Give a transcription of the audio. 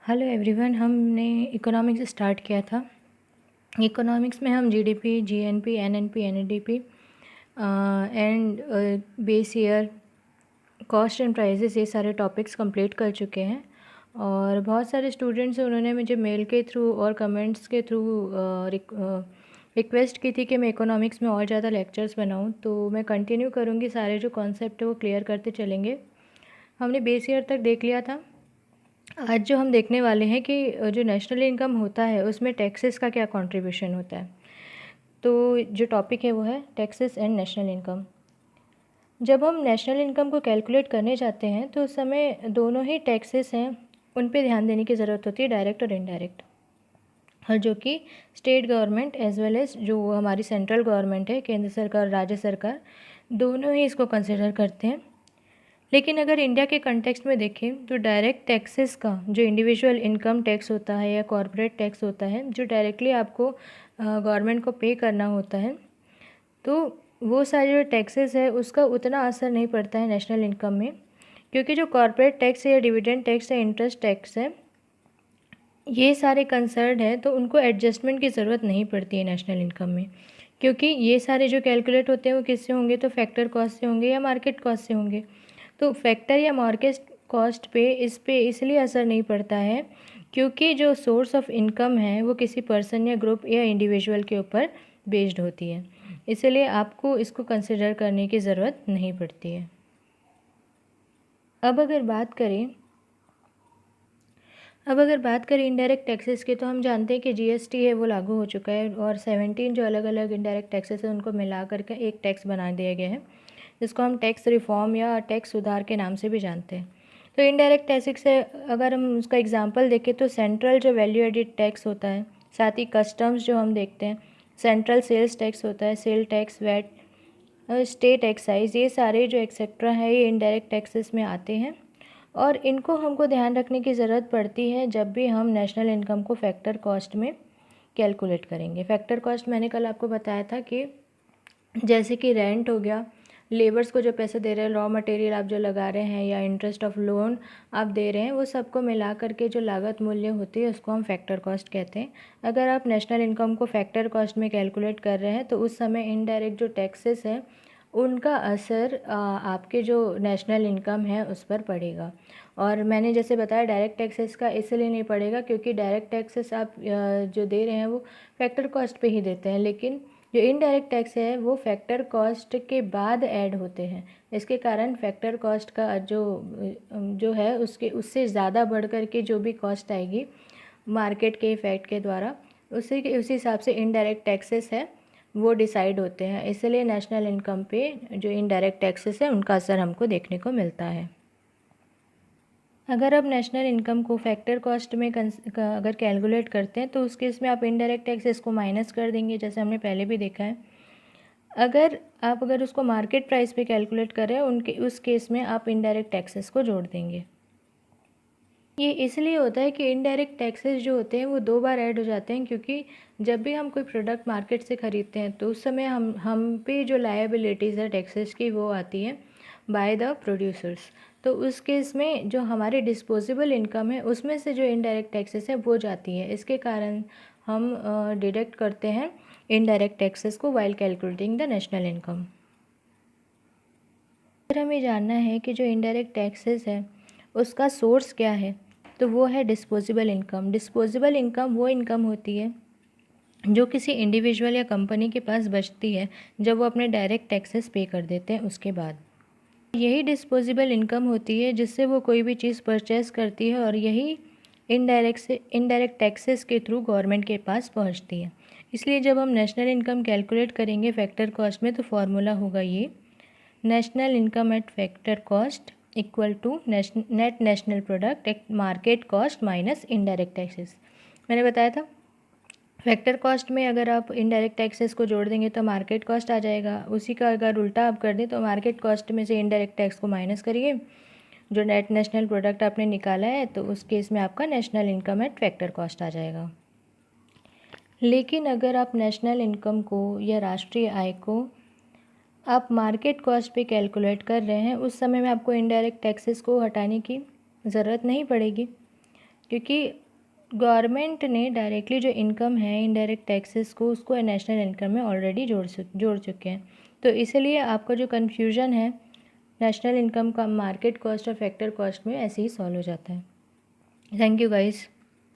Hello everyone. हमने economics start किया था। इकोनॉमिक्स में हम GDP, GNP, NNP, NADP and base year, cost and prices, ये सारे टॉपिक्स कंप्लीट कर चुके हैं। और बहुत सारे स्टूडेंट्स हैं, उन्होंने मुझे मेल के थ्रू और कमेंट्स के थ्रू रिक्वेस्ट की थी कि मैं इकोनॉमिक्स में और ज़्यादा लेक्चर्स बनाऊं, तो मैं कंटिन्यू करूंगी। सारे जो कॉन्सेप्ट है वो क्लियर करते चलेंगे। हमने बेस ईयर तक देख लिया था। आज जो हम देखने वाले हैं कि जो नेशनल इनकम होता है उसमें टैक्सेस का क्या कंट्रीब्यूशन होता है। तो जो टॉपिक है वो है टैक्सेस एंड नेशनल इनकम। जब हम नेशनल इनकम को कैलकुलेट करने जाते हैं तो उस समय दोनों ही टैक्सेस हैं, उन पे ध्यान देने की ज़रूरत होती है, डायरेक्ट और इनडायरेक्ट। और जो कि state government as well as जो हमारी सेंट्रल गवर्नमेंट है, केंद्र सरकार, राज्य सरकार, दोनों ही इसको कंसिडर करते हैं। लेकिन अगर इंडिया के कंटेक्स्ट में देखें तो डायरेक्ट टैक्सेस का जो इंडिविजुअल इनकम टैक्स होता है या कॉरपोरेट टैक्स होता है, जो डायरेक्टली आपको गवर्नमेंट को पे करना होता है, तो वो सारे जो टैक्सेस है उसका उतना असर नहीं पड़ता है नेशनल इनकम में। क्योंकि जो कॉरपोरेट टैक्स है या डिविडेंड टैक्स है, इंटरेस्ट टैक्स है, ये सारे कंसर्न है, तो उनको एडजस्टमेंट की ज़रूरत नहीं पड़ती है नेशनल इनकम में। क्योंकि ये सारे जो कैलकुलेट होते हैं वो किससे होंगे, तो फैक्टर कॉस्ट से होंगे या मार्केट कॉस्ट से होंगे। तो फैक्टर या मार्केट कॉस्ट पे इसलिए असर नहीं पड़ता है क्योंकि जो सोर्स ऑफ इनकम है वो किसी पर्सन या ग्रुप या इंडिविजुअल के ऊपर बेस्ड होती है, इसलिए आपको इसको कंसिडर करने की ज़रूरत नहीं पड़ती है। अब अगर बात करें इनडायरेक्ट टैक्सेस की, तो हम जानते हैं कि जीएसटी है वो लागू हो चुका है और 17 जो अलग अलग इनडायरेक्ट टैक्सेस हैं उनको मिला करके एक टैक्स बना दिया गया है, जिसको हम टैक्स रिफॉर्म या टैक्स सुधार के नाम से भी जानते हैं। तो इनडायरेक्ट टैक्स से अगर हम उसका एग्जांपल देखें तो सेंट्रल जो वैल्यू एडिड टैक्स होता है, साथ ही कस्टम्स जो हम देखते हैं, सेंट्रल सेल्स टैक्स होता है, sale tax, VAT, state excise, ये सारे जो एक्सेट्रा है ये इनडायरेक्ट टैक्सेस में आते हैं। और इनको हमको ध्यान रखने की ज़रूरत पड़ती है जब भी हम नेशनल इनकम को फैक्टर कॉस्ट में कैलकुलेट करेंगे। फैक्टर कॉस्ट मैंने कल आपको बताया था कि जैसे कि रेंट हो गया, लेबर्स को जो पैसे दे रहे हैं, रॉ मटेरियल आप जो लगा रहे हैं, या इंटरेस्ट ऑफ लोन आप दे रहे हैं, वो सबको मिला करके जो लागत मूल्य होती है उसको हम फैक्टर कॉस्ट कहते हैं। अगर आप नेशनल इनकम को फैक्टर कॉस्ट में कैलकुलेट कर रहे हैं तो उस समय इनडायरेक्ट जो टैक्सेस हैं उनका असर आपके जो नेशनल इनकम है उस पर पड़ेगा। और मैंने जैसे बताया डायरेक्ट टैक्सेस का इसलिए नहीं पड़ेगा क्योंकि डायरेक्ट टैक्सेस आप जो दे रहे हैं वो फैक्टर कॉस्ट पे ही देते हैं, लेकिन जो इनडायरेक्ट टैक्स है वो फैक्टर कॉस्ट के बाद ऐड होते हैं। इसके कारण फैक्टर कॉस्ट का जो है उससे ज़्यादा बढ़ कर के जो भी कॉस्ट आएगी मार्केट के इफ़ेक्ट के द्वारा, उसी हिसाब से इनडायरेक्ट टैक्सेस है वो डिसाइड होते हैं। इसलिए नेशनल इनकम पे जो इनडायरेक्ट टैक्सेस है उनका असर हमको देखने को मिलता है। अगर आप नेशनल इनकम को फैक्टर कॉस्ट में अगर कैलकुलेट करते हैं तो उस केस में आप इनडायरेक्ट टैक्सेस को माइनस कर देंगे, जैसे हमने पहले भी देखा है। अगर उसको मार्केट प्राइस पे कैलकुलेट कर रहे हैं उस केस में आप इनडायरेक्ट टैक्सेस को जोड़ देंगे। ये इसलिए होता है कि इनडायरेक्ट टैक्सेस जो होते हैं वो दो बार ऐड हो जाते हैं, क्योंकि जब भी हम कोई प्रोडक्ट मार्केट से ख़रीदते हैं तो उस समय हम पे जो लायबिलिटीज़ है टैक्सेस की वो आती है बाय द प्रोड्यूसर्स। तो उस केस में जो हमारी डिस्पोजेबल इनकम है उसमें से जो इनडायरेक्ट टैक्सेस है वो जाती है। इसके कारण हम डिडक्ट करते हैं इनडायरेक्ट टैक्सेस को while calculating the national income. अगर हमें जानना है कि जो इनडायरेक्ट टैक्सेस है उसका सोर्स क्या है, तो वो है डिस्पोजेबल इनकम। डिस्पोजेबल इनकम वो इनकम होती है जो किसी इंडिविजुअल या कंपनी के पास बचती है जब वो अपने डायरेक्ट टैक्सेस पे कर देते हैं उसके बाद। यही डिस्पोजेबल इनकम होती है जिससे वो कोई भी चीज़ परचेस करती है और यही इनडायरेक्ट टैक्सेस के थ्रू गवर्नमेंट के पास पहुंचती है। इसलिए जब हम नेशनल इनकम कैलकुलेट करेंगे फैक्टर कॉस्ट में तो फॉर्मूला होगा ये: national income at factor cost equal to net national product at market cost minus indirect taxes. मैंने बताया था फैक्टर कॉस्ट में अगर आप इनडायरेक्ट टैक्सेस को जोड़ देंगे तो मार्केट कॉस्ट आ जाएगा। उसी का अगर उल्टा आप कर दें तो मार्केट कॉस्ट में से इनडायरेक्ट टैक्स को माइनस करिए, जो नेट नेशनल प्रोडक्ट आपने निकाला है, तो उस केस में आपका national income at factor cost आ जाएगा। लेकिन अगर आप नेशनल इनकम को या राष्ट्रीय आय को आप मार्केट कॉस्ट पे कैलकुलेट कर रहे हैं उस समय में आपको इनडायरेक्ट टैक्सेस को हटाने की ज़रूरत नहीं पड़ेगी, क्योंकि गवर्नमेंट ने डायरेक्टली जो इनकम है इनडायरेक्ट टैक्सेस को उसको नेशनल इनकम में ऑलरेडी जोड़ चुके हैं। तो इसलिए आपका जो कन्फ्यूजन है नेशनल इनकम का मार्केट कॉस्ट और फैक्टर कॉस्ट में ऐसे ही सॉल्व हो जाता है। Thank you guys.